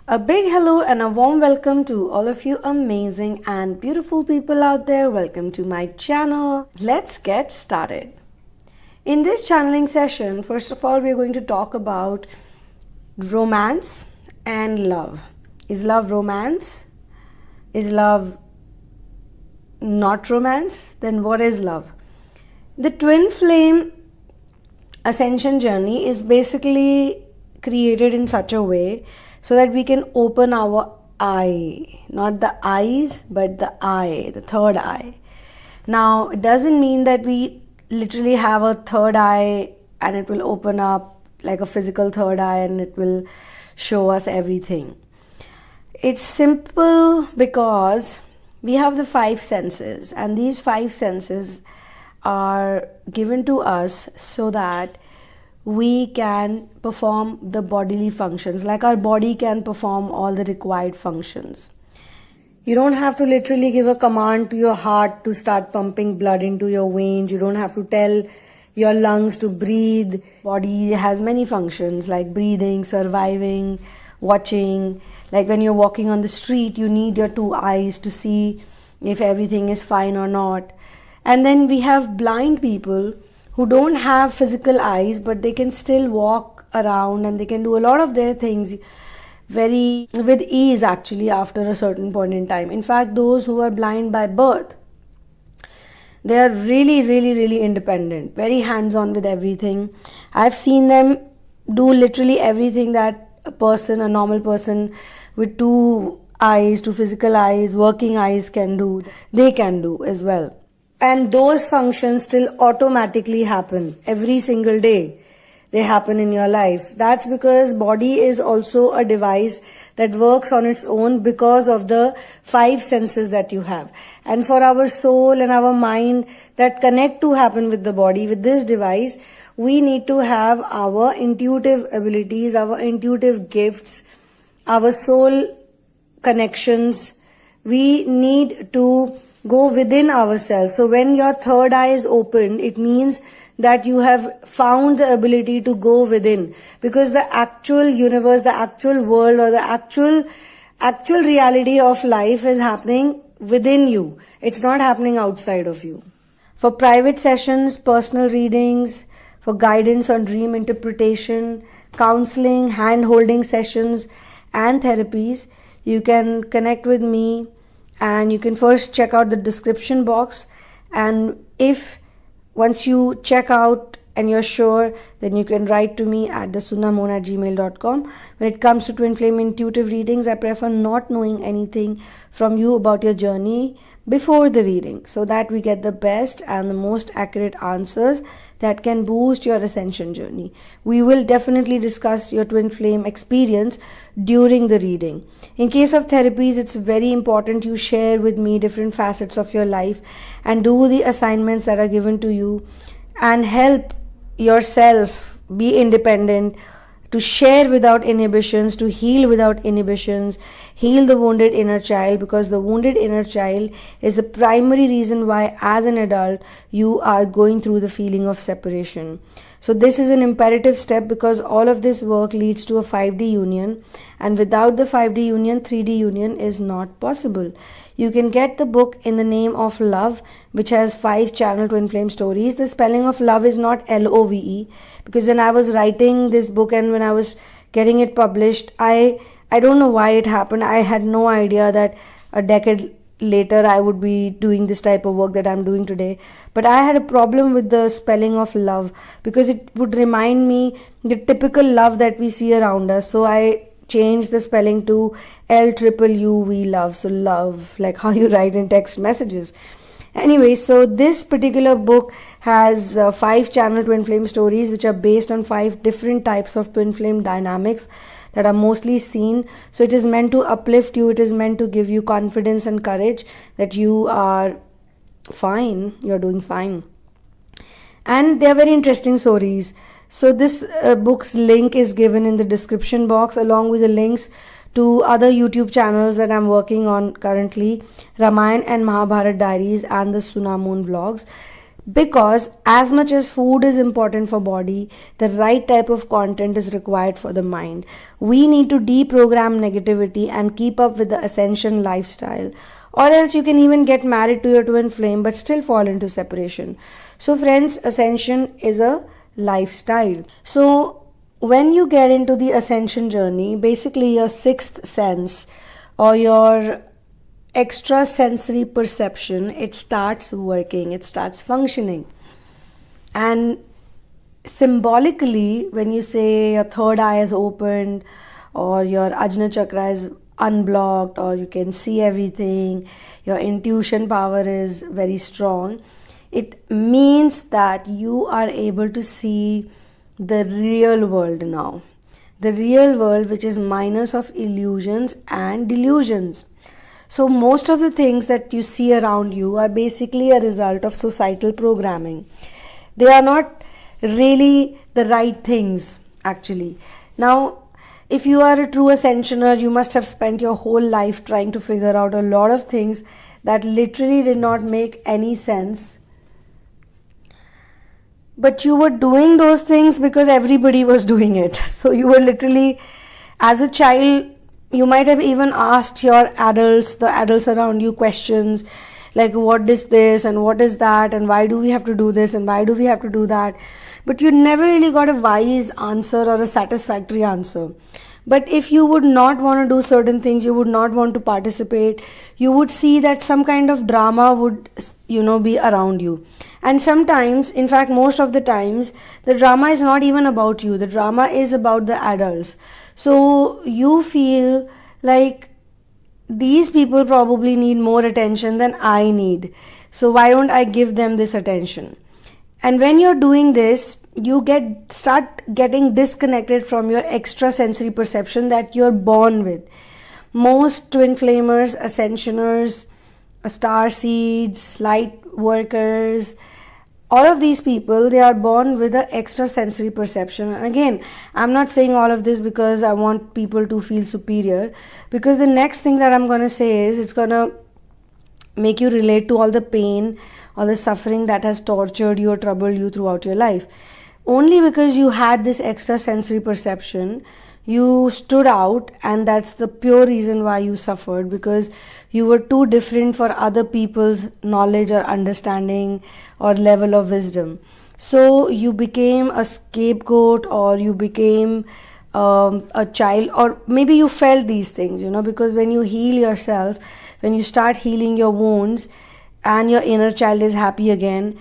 A big hello and a warm welcome to all of you amazing and beautiful people out there. Welcome to my channel. Let's get started. In this channeling session, first of all, we're going to talk about romance and love. Is love romance? Is love not romance? Then what is love? The twin flame ascension journey is basically created in such a way so that we can open our eye, not the eyes, but the eye, the third eye. Now, it doesn't mean that we literally have a third eye and it will open up like a physical third eye and it will show us everything. It's simple because we have the five senses, and these five senses are given to us so that we can perform the bodily functions, like our body can perform all the required functions. You don't have to literally give a command to your heart to start pumping blood into your veins. You don't have to tell your lungs to breathe. Body has many functions like breathing, surviving, watching. Like when you're walking on the street, you need your two eyes to see if everything is fine or not. And then we have blind people who don't have physical eyes, but they can still walk around and they can do a lot of their things very with ease actually after a certain point in time. In fact, those who are blind by birth, they are really independent, very hands-on with everything. I've seen them do literally everything that a normal person with two eyes, two physical eyes, working eyes can do. They can do as well. And those functions still automatically happen every single day. They happen in your life. That's because body is also a device that works on its own because of the five senses that you have. And for our soul and our mind that connect to happen with the body, with this device, we need to have our intuitive abilities, our intuitive gifts, our soul connections. We need to go within ourselves. So when your third eye is open, it means that you have found the ability to go within, because the actual universe, the actual world, or the actual reality of life is happening within you. It's not happening outside of you. For private sessions, personal readings, for guidance on dream interpretation, counseling, hand-holding sessions, and therapies, you can connect with me. And you can first check out the description box, and if once you check out and you're sure, then you can write to me at TheSunamoon@gmail.com. When it comes to twin flame intuitive readings, I prefer not knowing anything from you about your journey before the reading, so that we get the best and the most accurate answers that can boost your ascension journey. We will definitely discuss your twin flame experience during the reading. In case of therapies, it's very important you share with me different facets of your life and do the assignments that are given to you and help yourself be independent, to share without inhibitions, to heal without inhibitions, heal the wounded inner child, because the wounded inner child is the primary reason why as an adult you are going through the feeling of separation. So this is an imperative step, because all of this work leads to a 5D union, and without the 5D union, 3D union is not possible. You can get the book In the Name of Love, which has 5 channel twin flame stories. The spelling of love is not Love, because when I was writing this book and when I was getting it published, I don't know why it happened. I had no idea that a decade later I would be doing this type of work that I'm doing today. But I had a problem with the spelling of love, because it would remind me the typical love that we see around us. So I changed the spelling to LUUV love. So love, like how you write in text messages. Anyway, so this particular book has 5 channel twin flame stories, which are based on 5 different types of twin flame dynamics that are mostly seen. So it is meant to uplift you. It is meant to give you confidence and courage that you are fine. You're doing fine. And they are very interesting stories. So this book's link is given in the description box, along with the links to other YouTube channels that I'm working on currently, Ramayana and Mahabharata Diaries and the TheSunamoon vlogs. Because as much as food is important for body, the right type of content is required for the mind. We need to deprogram negativity and keep up with the ascension lifestyle, or else you can even get married to your twin flame but still fall into separation. So friends, ascension is a lifestyle. So when you get into the ascension journey, basically your sixth sense or your extra sensory perception, it starts working, it starts functioning. And symbolically, when you say your third eye is opened or your Ajna chakra is unblocked, or you can see everything, your intuition power is very strong, it means that you are able to see the real world now. The real world, which is minus of illusions and delusions. So most of the things that you see around you are basically a result of societal programming. They are not really the right things, actually. Now, if you are a true ascensioner, you must have spent your whole life trying to figure out a lot of things that literally did not make any sense. But you were doing those things because everybody was doing it. So you were literally, as a child, you might have even asked your adults, the adults around you, questions like, what is this and what is that and why do we have to do this and why do we have to do that? But you never really got a wise answer or a satisfactory answer. But if you would not want to do certain things, you would not want to participate, you would see that some kind of drama would, be around you. And sometimes, in fact, most of the times, the drama is not even about you. The drama is about the adults. So you feel like these people probably need more attention than I need. So why don't I give them this attention? And when you're doing this, you start getting disconnected from your extrasensory perception that you're born with. Most twin flamers, ascensioners, star seeds, light workers, all of these people, they are born with an extrasensory perception. And again, I'm not saying all of this because I want people to feel superior, because the next thing that I'm going to say is it's going to make you relate to all the pain or the suffering that has tortured you or troubled you throughout your life. Only because you had this extrasensory perception, you stood out, and that's the pure reason why you suffered, because you were too different for other people's knowledge or understanding or level of wisdom. So you became a scapegoat, or you became a child, or maybe you felt these things, because when you heal yourself, when you start healing your wounds and your inner child is happy again,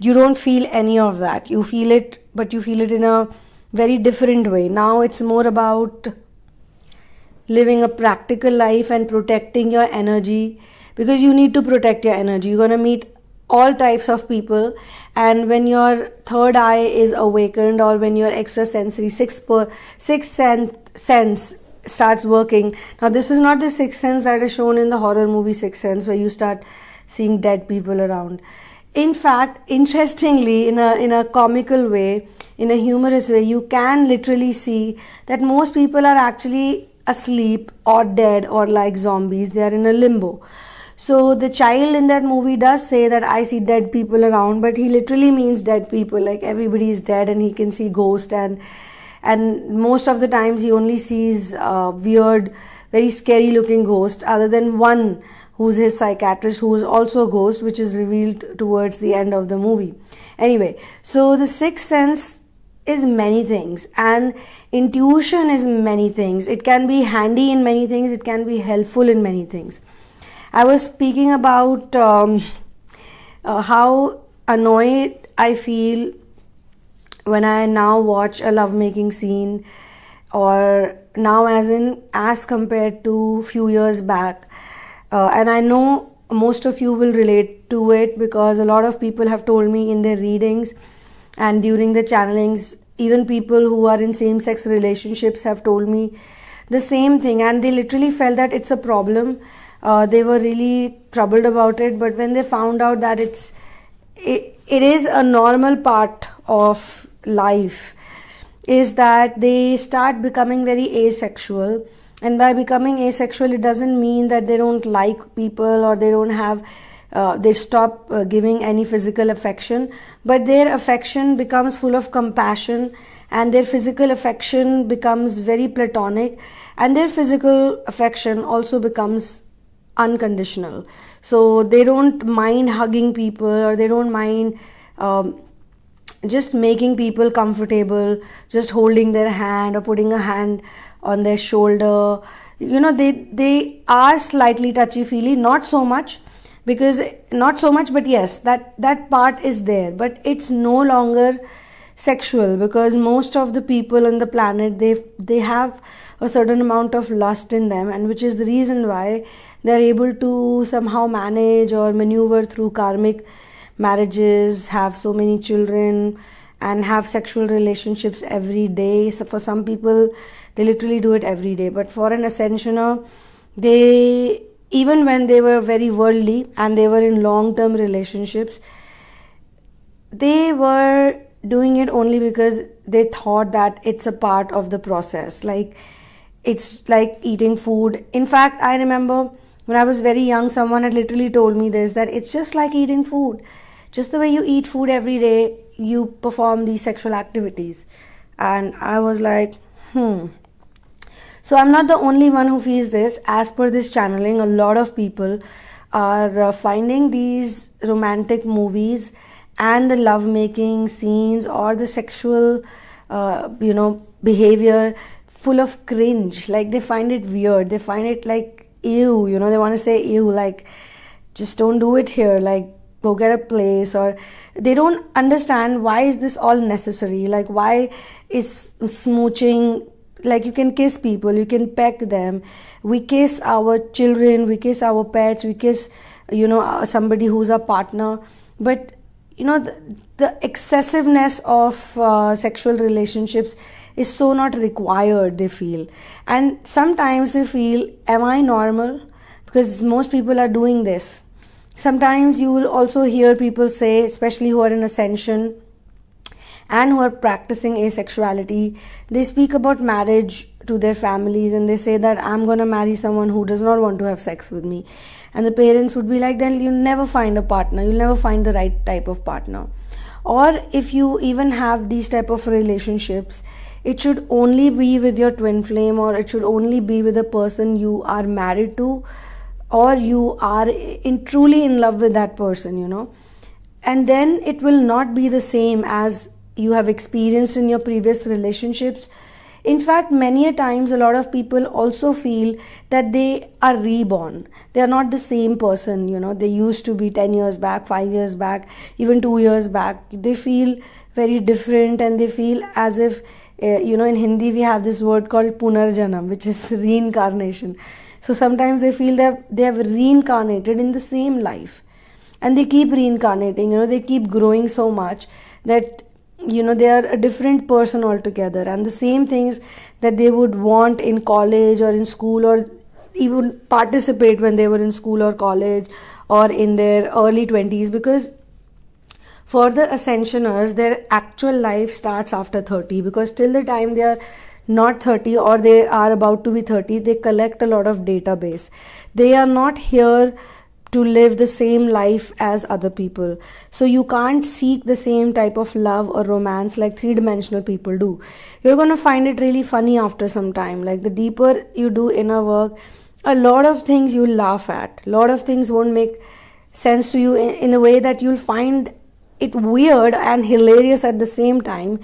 you don't feel any of that. You feel it, but you feel it in a very different way. Now it's more about living a practical life and protecting your energy, because you need to protect your energy. You're going to meet all types of people, and when your third eye is awakened, or when your extrasensory sixth sense starts working. Now this is not the sixth sense that is shown in the horror movie Sixth Sense, where you start seeing dead people around. In fact, interestingly, in a comical way, in a humorous way, you can literally see that most people are actually asleep or dead or like zombies. They are in a limbo. So the child in that movie does say that I see dead people around, but he literally means dead people, like everybody is dead, and he can see ghosts, and most of the times he only sees weird, very scary looking ghosts, other than one who's his psychiatrist, who is also a ghost, which is revealed towards the end of the movie. Anyway, so the sixth sense is many things, and intuition is many things. It can be handy in many things, it can be helpful in many things. I was speaking about how annoyed I feel when I now watch a lovemaking scene, or now as compared to few years back. And I know most of you will relate to it, because a lot of people have told me in their readings and during the channelings, even people who are in same-sex relationships have told me the same thing, and they literally felt that it's a problem. They were really troubled about it, but when they found out that it is a normal part of life, is that they start becoming very asexual. And by becoming asexual, it doesn't mean that they don't like people or they don't have they stop giving any physical affection, but their affection becomes full of compassion, and their physical affection becomes very platonic, and their physical affection also becomes unconditional. So they don't mind hugging people, or they don't mind just making people comfortable, just holding their hand or putting a hand on their shoulder. They are slightly touchy-feely, not so much, but yes, that part is there, but it's no longer sexual, because most of the people on the planet, they have a certain amount of lust in them, and which is the reason why they're able to somehow manage or maneuver through karmic marriages, have so many children, and have sexual relationships every day. So for some people, they literally do it every day. But for an ascensioner, they, even when they were very worldly and they were in long-term relationships, they were doing it only because they thought that it's a part of the process. Like, it's like eating food. In fact, I remember when I was very young, someone had literally told me this, that it's just like eating food. Just the way you eat food every day, you perform these sexual activities. And I was like, So I'm not the only one who feels this. As per this channeling, a lot of people are finding these romantic movies and the lovemaking scenes or the sexual, behavior full of cringe. Like, they find it weird. They find it like, ew, they want to say ew, like, just don't do it here. Like, go get a place. Or they don't understand, why is this all necessary? Like, why is smooching, like, you can kiss people, you can peck them, we kiss our children, we kiss our pets, we kiss somebody who's a partner, but the excessiveness of sexual relationships is so not required, they feel. And sometimes they feel, am I normal? Because most people are doing this. Sometimes you will also hear people say, especially who are in ascension and who are practicing asexuality, they speak about marriage to their families, and they say that I'm going to marry someone who does not want to have sex with me. And the parents would be like, then you'll never find a partner, you'll never find the right type of partner. Or if you even have these type of relationships, it should only be with your twin flame, or it should only be with the person you are married to, or you are truly in love with that person, and then it will not be the same as you have experienced in your previous relationships. In fact, many a times, a lot of people also feel that they are reborn. They are not the same person, they used to be 10 years back, 5 years back, even 2 years back. They feel very different, and they feel as if, in Hindi we have this word called punarjanam, which is reincarnation. So sometimes they feel that they have reincarnated in the same life, and they keep reincarnating, they keep growing so much that, they are a different person altogether. And the same things that they would want in college or in school, or even participate when they were in school or college or in their early 20s, because for the ascensioners, their actual life starts after 30, because till the time they are not 30 or they are about to be 30, they collect a lot of database. They are not here to live the same life as other people. So you can't seek the same type of love or romance like three-dimensional people do. You're going to find it really funny after some time. Like, the deeper you do inner work, a lot of things you'll laugh at. A lot of things won't make sense to you in a way that you'll find it weird and hilarious at the same time,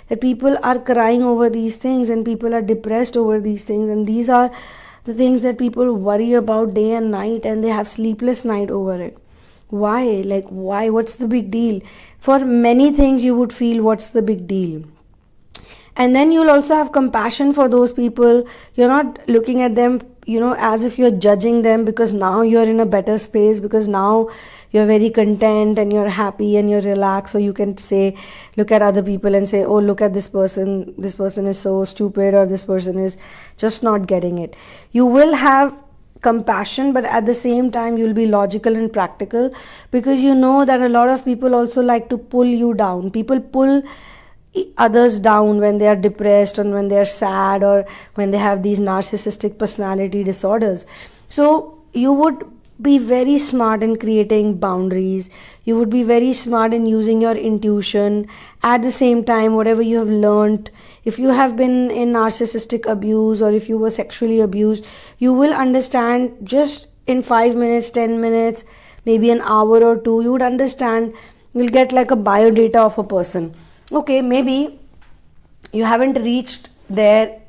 that people are crying over these things and people are depressed over these things, and these are the things that people worry about day and night, and they have sleepless night over it. Why? Like, why? What's the big deal? For many things you would feel, what's the big deal? And then you'll also have compassion for those people. You're not looking at them, as if you're judging them, because now you're in a better space, because now you're very content and you're happy and you're relaxed. So you can say, look at other people and say, oh, look at this person is so stupid, or this person is just not getting it. You will have compassion, but at the same time you'll be logical and practical, because you know that a lot of people also like to pull you down. People pull others down when they are depressed, or when they are sad, or when they have these narcissistic personality disorders. So you would be very smart in creating boundaries. You would be very smart in using your intuition. At the same time, whatever you have learned, if you have been in narcissistic abuse or if you were sexually abused, you will understand just in 5 minutes, 10 minutes, maybe an hour or two. You would understand. You'll get like a biodata of a person. Okay, maybe you haven't reached there,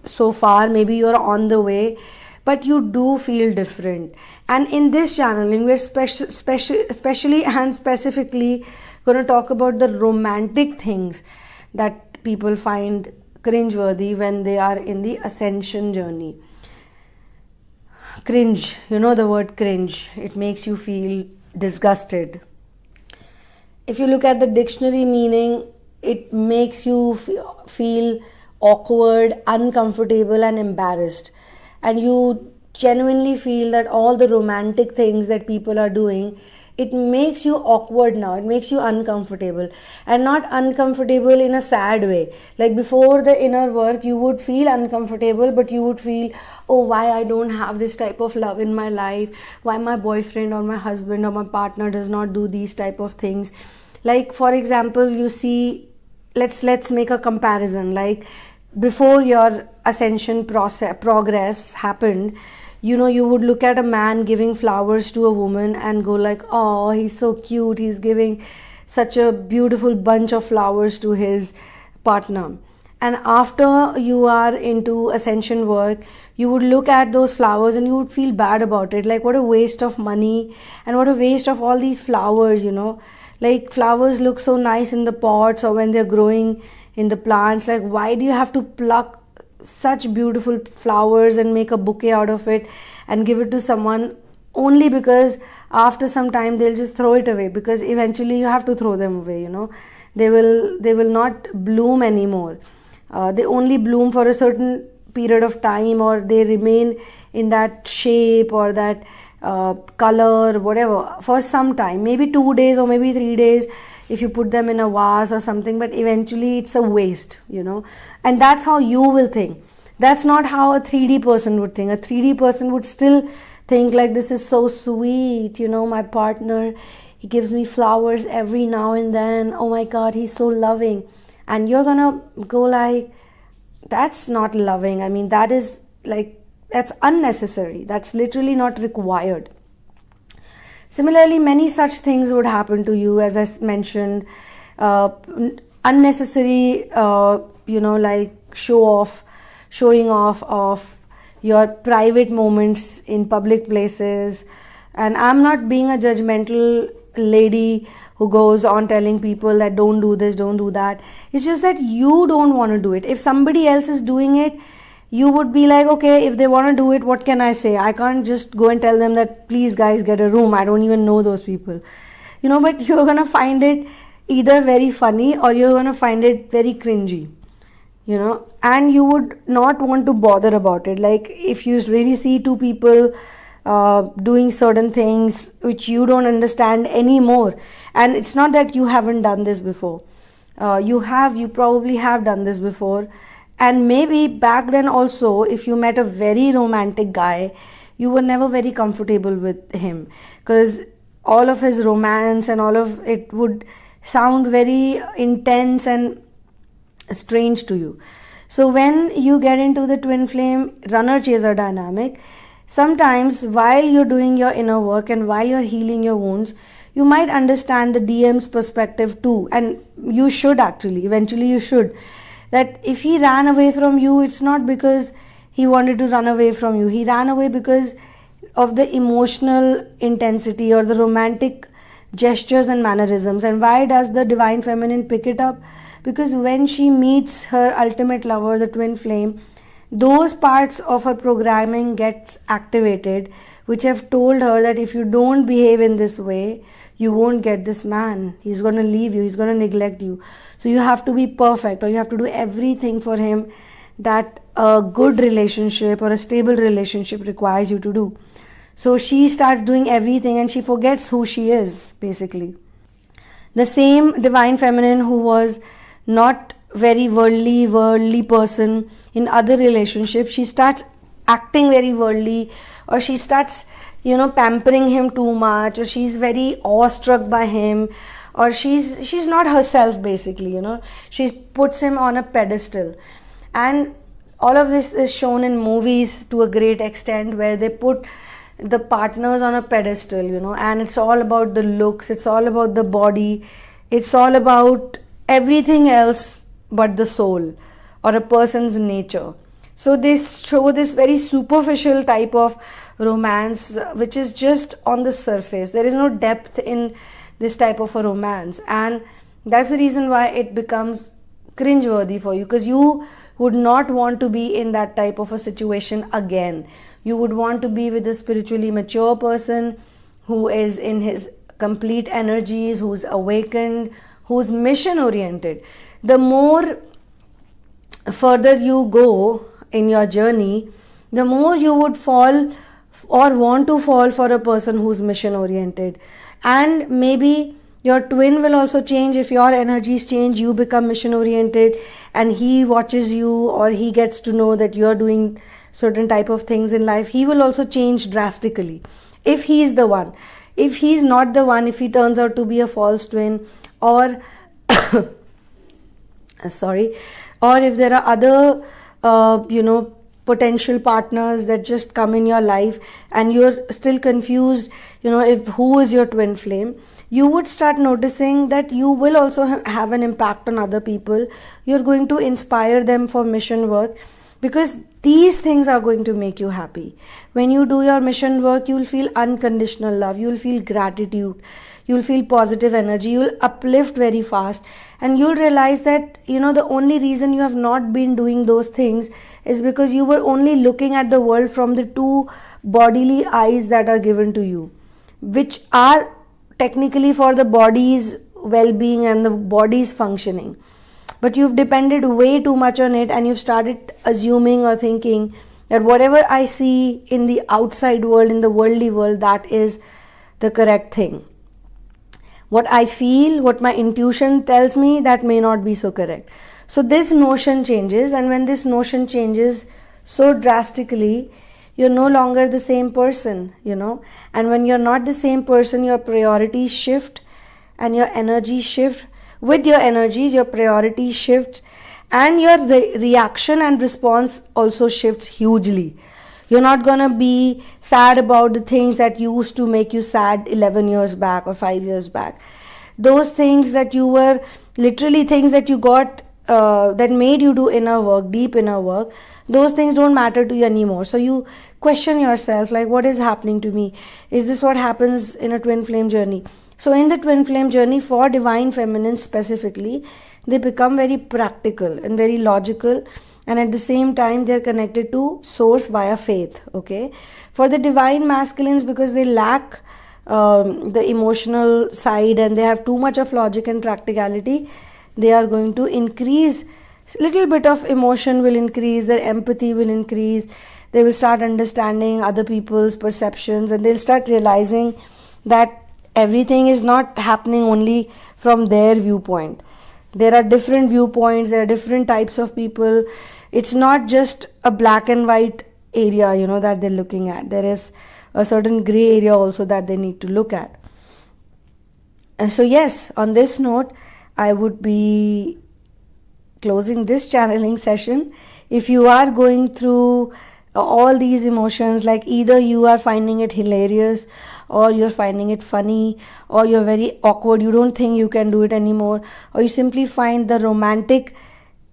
so far. Maybe you're on the way, but you do feel different. And in this channeling, we're especially and specifically going to talk about the romantic things that people find cringeworthy when they are in the ascension journey. Cringe, the word cringe, it makes you feel disgusted. If you look at the dictionary meaning, it makes you feel awkward, uncomfortable, and embarrassed. And you genuinely feel that all the romantic things that people are doing, it makes you awkward now. It makes you uncomfortable. And not uncomfortable in a sad way. Like before the inner work, you would feel uncomfortable, but you would feel, oh, why I don't have this type of love in my life? Why my boyfriend or my husband or my partner does not do these type of things? Like, for example, you see, let's make a comparison. Like, before your ascension progress happened, you would look at a man giving flowers to a woman and go like, oh, he's so cute, he's giving such a beautiful bunch of flowers to his partner. And after you are into ascension work, you would look at those flowers and you would feel bad about it. Like, what a waste of money and what a waste of all these flowers, Like, flowers look so nice in the pots or when they're growing in the plants. Like, why do you have to pluck such beautiful flowers and make a bouquet out of it and give it to someone only because after some time they'll just throw it away, because eventually you have to throw them away. They will not bloom anymore. They only bloom for a certain period of time, or they remain in that shape or that color, whatever, for some time, maybe 2 days or maybe 3 days if you put them in a vase or something, but eventually it's a waste, and that's how you will think. That's not how a 3D person would think. A 3D person would still think like, this is so sweet, my partner, he gives me flowers every now and then, oh my god, he's so loving. And you're gonna go like, that's not loving. I mean, that is like, that's unnecessary. That's literally not required. Similarly, many such things would happen to you, as I mentioned, unnecessary, like showing off of your private moments in public places. And I'm not being a judgmental lady who goes on telling people that don't do this, don't do that. It's just that you don't want to do it. If somebody else is doing it, you would be like, okay, if they want to do it, what can I say? I can't just go and tell them that, please guys, get a room. I don't even know those people. But you're going to find it either very funny or you're going to find it very cringy, and you would not want to bother about it. Like, if you really see two people doing certain things which you don't understand anymore, and it's not that you haven't done this before. You probably have done this before. And maybe back then also, if you met a very romantic guy, you were never very comfortable with him, because all of his romance and all of it would sound very intense and strange to you. So when you get into the twin flame runner chaser dynamic, sometimes while you're doing your inner work and while you're healing your wounds, you might understand the DM's perspective too. And you should actually, eventually you should. That if he ran away from you, it's not because he wanted to run away from you. He ran away because of the emotional intensity or the romantic gestures and mannerisms. And why does the divine feminine pick it up? Because when she meets her ultimate lover, the twin flame, those parts of her programming gets activated, which have told her that if you don't behave in this way, you won't get this man. He's going to leave you. He's going to neglect you. So you have to be perfect, or you have to do everything for him that a good relationship or a stable relationship requires you to do. So she starts doing everything and she forgets who she is, basically. The same divine feminine who was not very worldly person in other relationships, she starts acting very worldly, or she starts pampering him too much, or she's very awestruck by him, or she's not herself, basically. She puts him on a pedestal. And all of this is shown in movies to a great extent, where they put the partners on a pedestal, and it's all about the looks, it's all about the body, it's all about everything else but the soul or a person's nature. So they show this very superficial type of romance, which is just on the surface. There is no depth in this type of a romance, and that's the reason why it becomes cringeworthy for you, because you would not want to be in that type of a situation again. You would want to be with a spiritually mature person who is in his complete energies, who's awakened, who's mission oriented. The more further you go in your journey, the more you would fall or want to fall for a person who's mission oriented. And maybe your twin will also change. If your energies change, you become mission oriented, and he watches you, or he gets to know that you're doing certain type of things in life, he will also change drastically, if he is the one. If he's not the one, if he turns out to be a false twin, or sorry, or if there are other potential partners that just come in your life and you're still confused, if who is your twin flame, you would start noticing that you will also have an impact on other people. You're going to inspire them for mission work, because these things are going to make you happy. When you do your mission work, you'll feel unconditional love, you'll feel gratitude, you'll feel positive energy, you'll uplift very fast, and you'll realize that the only reason you have not been doing those things is because you were only looking at the world from the two bodily eyes that are given to you, which are technically for the body's well-being and the body's functioning. But you've depended way too much on it, and you've started assuming or thinking that whatever I see in the outside world, in the worldly world, that is the correct thing. What I feel, what my intuition tells me, that may not be so correct. So this notion changes, and when this notion changes so drastically, you're no longer the same person, and when you're not the same person, your priorities shift and your energy shift. With your energies, your priorities shifts, and your reaction and response also shifts hugely. You're not gonna be sad about the things that used to make you sad 11 years back or 5 years back. Those things that you were literally things that you got that made you do inner work, deep inner work, those things don't matter to you anymore. So you question yourself, like, what is happening to me? Is this what happens in a twin flame journey? So in the twin flame journey, for divine feminine specifically, they become very practical and very logical, and at the same time they're connected to source via faith. Okay, for the divine masculines, because they lack the emotional side and they have too much of logic and practicality, they are going to increase, little bit of emotion will increase, their empathy will increase, they will start understanding other people's perceptions, and they'll start realizing that everything is not happening only from their viewpoint. There are different viewpoints, there are different types of people. It's not just a black and white area, that they're looking at. There is a certain gray area also that they need to look at. And so yes, on this note, I would be closing this channeling session. If you are going through all these emotions, like either you are finding it hilarious, or you're finding it funny, or you're very awkward, you don't think you can do it anymore, or you simply find the romantic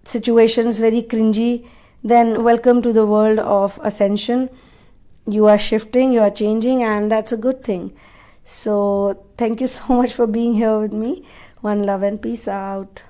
situations very cringy, then welcome to the world of ascension. You are shifting, you are changing, and that's a good thing. So thank you so much for being here with me. One love and peace out.